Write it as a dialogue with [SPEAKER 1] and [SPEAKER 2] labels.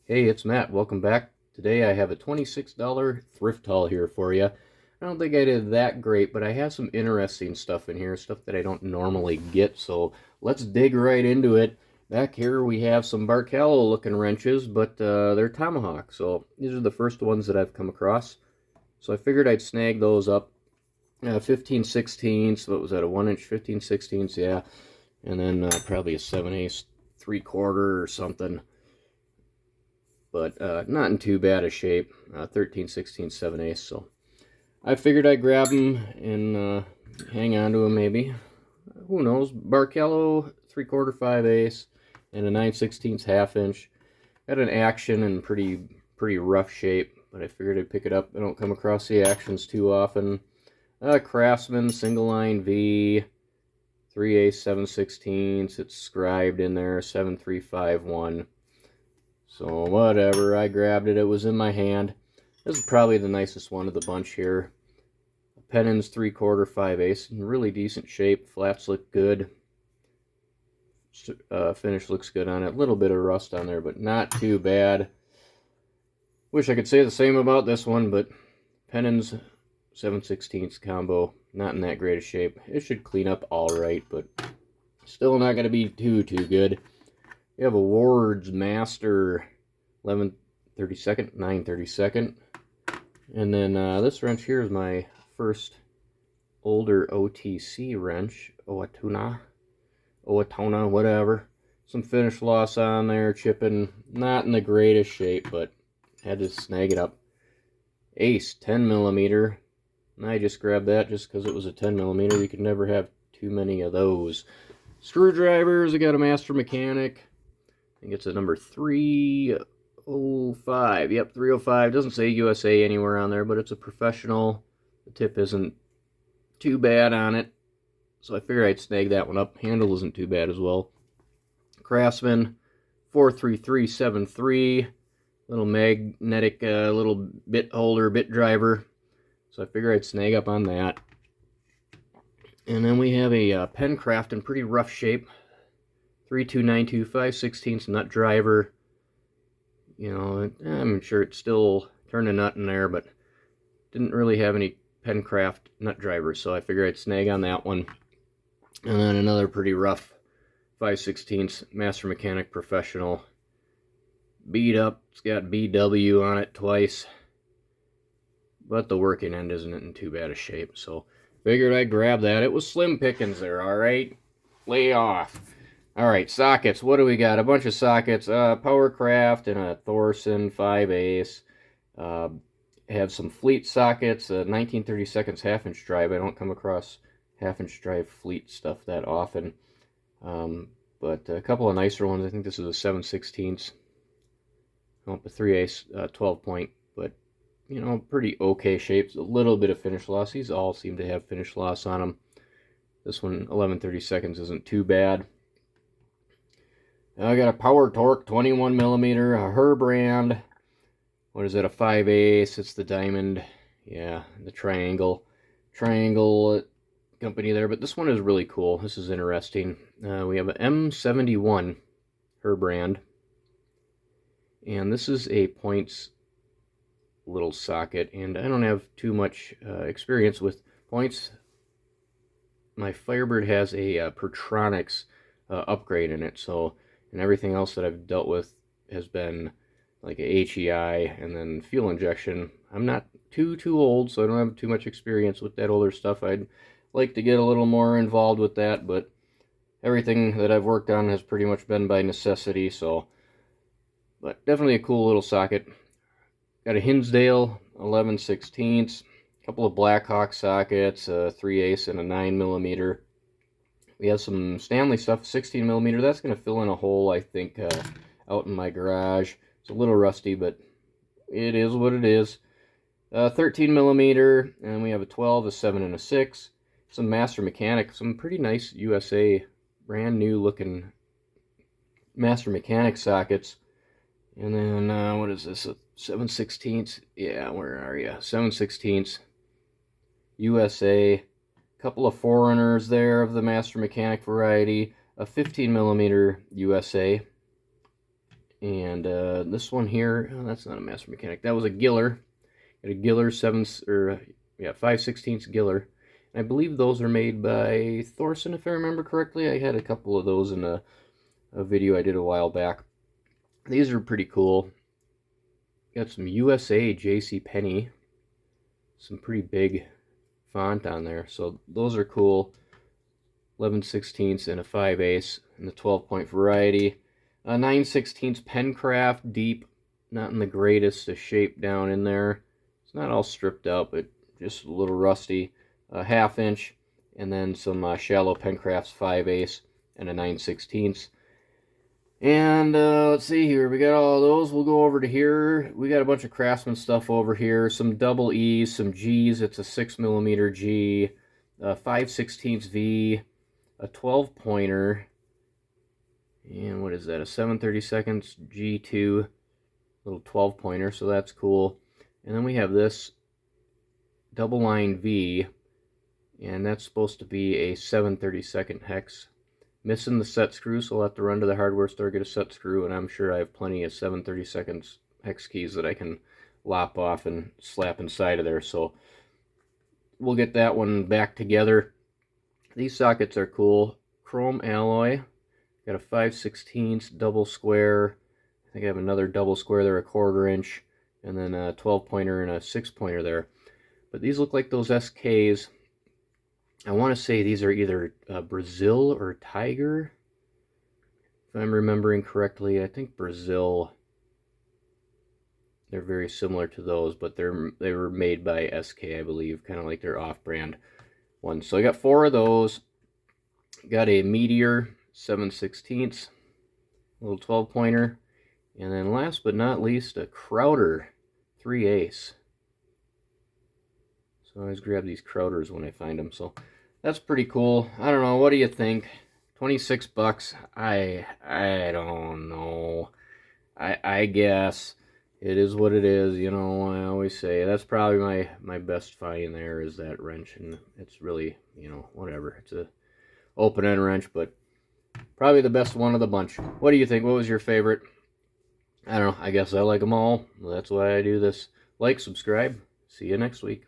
[SPEAKER 1] Hey, it's Matt. Welcome back. Today I have a $26 thrift haul here for you. I don't think I did that great, but I have some interesting stuff in here, stuff that I don't normally get, so let's dig right into it. Back here we have some Barcalo looking wrenches, but they're Tomahawk, so these are the first ones that I've come across. So I figured I'd snag those up. 15 16ths, what was that, a 1 inch 15 16ths, yeah. And then probably a 7/8 3/4 or something, but not in too bad a shape. 13 16 7/8, so I figured I'd grab them and hang on to them maybe. Who knows? Barcelo 3/4 5/8 and a 9/16 1/2 inch. Got an action in pretty rough shape, but I figured I'd pick it up. I don't come across the actions too often. Craftsman single line V 3/8 7/16. It's scribed in there 7351. So whatever, I grabbed it. It was in my hand. This is probably the nicest one of the bunch here. Penens 3/4 5/8, in really decent shape. Flats look good. Finish looks good on it. A little bit of rust on there, but not too bad. Wish I could say the same about this one, but Penens 7/16 combo, not in that great a shape. It should clean up all right, but still not going to be too good. We have a Ward's Master 11/32, 9/32. And then this wrench here is my first older OTC wrench, Owatonna, whatever. Some finish loss on there, chipping, not in the greatest shape, but had to snag it up. Ace 10mm. I just grabbed that just because it was a 10mm. You can never have too many of those. Screwdrivers, I got a Master Mechanic. I think it's a number 305. Yep, 305. Doesn't say USA anywhere on there, but it's a professional. The tip isn't too bad on it, so I figured I'd snag that one up. Handle isn't too bad as well. Craftsman 43373. Little magnetic little bit holder, bit driver. So I figured I'd snag up on that. And then we have a Penncraft in pretty rough shape. 3292 5/16 nut driver. You know, I'm sure it's still turned a nut in there, but didn't really have any Penncraft nut drivers, so I figured I'd snag on that one. And then another pretty rough 5/16 Master Mechanic Professional. Beat up. It's got BW on it twice, but the working end isn't in too bad a shape, so figured I'd grab that. It was slim pickings there, alright? Lay off. Alright, sockets. What do we got? A bunch of sockets. Powercraft and a Thorson 5/8. Have some Fleet sockets. 19/32 1/2 inch drive. I don't come across 1/2 inch drive Fleet stuff that often. But a couple of nicer ones. I think this is a 7/16. Oh, a 3/8 12 point. But, you know, pretty okay shapes. A little bit of finish loss. These all seem to have finish loss on them. This one, 11/32, isn't too bad. I got a Power Torque 21mm, a Herbrand. What is it, a 5/8? It's the diamond. Yeah, the triangle company there. But this one is really cool. This is interesting. We have an M71 Herbrand. And this is a points little socket. And I don't have too much experience with points. My Firebird has a Pertronics upgrade in it, so, and everything else that I've dealt with has been like a HEI and then fuel injection. I'm not too old, so I don't have too much experience with that older stuff. I'd like to get a little more involved with that, but everything that I've worked on has pretty much been by necessity, so, but definitely a cool little socket. Got a Hinsdale 11/16, a couple of Blackhawk sockets, a 3/8 and a 9mm. We have some Stanley stuff, 16mm. That's going to fill in a hole, I think, out in my garage. It's a little rusty, but it is what it is. 13mm, and we have a 12, a 7, and a 6. Some Master Mechanic, some pretty nice USA, brand new looking Master Mechanic sockets. And then, what is this, a 7/16? Yeah, where are you? 7/16 USA. Couple of Foreigners there of the Master Mechanic variety. A 15mm USA. And this one here, oh, that's not a Master Mechanic. That was a Giller. Got a Giller 5/16 Giller. And I believe those are made by Thorson, if I remember correctly. I had a couple of those in a video I did a while back. These are pretty cool. Got some USA J.C. Penney. Some pretty big font on there. So those are cool. 11/16 and a 5/8 in the 12-point variety. 9/16 Penncraft deep, not in the greatest of shape down in there. It's not all stripped out, but just a little rusty. A 1/2 inch, and then some shallow Penncraft's 5/8 and a 9/16. And let's see here, we got all those. We'll go over to here. We got a bunch of Craftsman stuff over here. Some double E's, some G's. It's a 6mm G, 5/16 V, a 12-pointer, and what is that, a 7/32 G2, little 12-pointer, so that's cool. And then we have this double line V, and that's supposed to be a 7/32 hex. Missing the set screw, so I'll have to run to the hardware store, get a set screw, and I'm sure I have plenty of 7/32 hex keys that I can lop off and slap inside of there, so we'll get that one back together. These sockets are cool. Chrome alloy. Got a 5/16 double square. I think I have another double square there, a 1/4 inch, and then a 12-pointer and a 6-pointer there. But these look like those SKs. I want to say these are either Brazil or Tiger. If I'm remembering correctly, I think Brazil. They're very similar to those, but they were made by SK, I believe, kind of like their off-brand ones. So I got 4 of those. Got a Meteor 7/16, little 12-pointer, and then last but not least, a Crowder 3/8. So I always grab these Crowders when I find them. So that's pretty cool. I don't know. What do you think? 26 bucks. I don't know. I guess it is what it is. You know, I always say that's probably my best find there is that wrench, and it's really, you know, whatever. It's a open end wrench, but probably the best one of the bunch. What do you think? What was your favorite? I don't know. I guess I like them all. That's why I do this. Like, subscribe. See you next week.